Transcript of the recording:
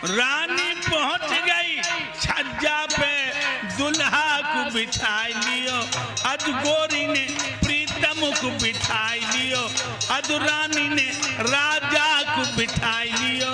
रानी पहुंच गई छज्जा पे, दुल्हा को बिठाई लियो। अद गोरी ने प्रीतम को बिठाई लियो। अद रानी ने राजा को बिठाई लियो।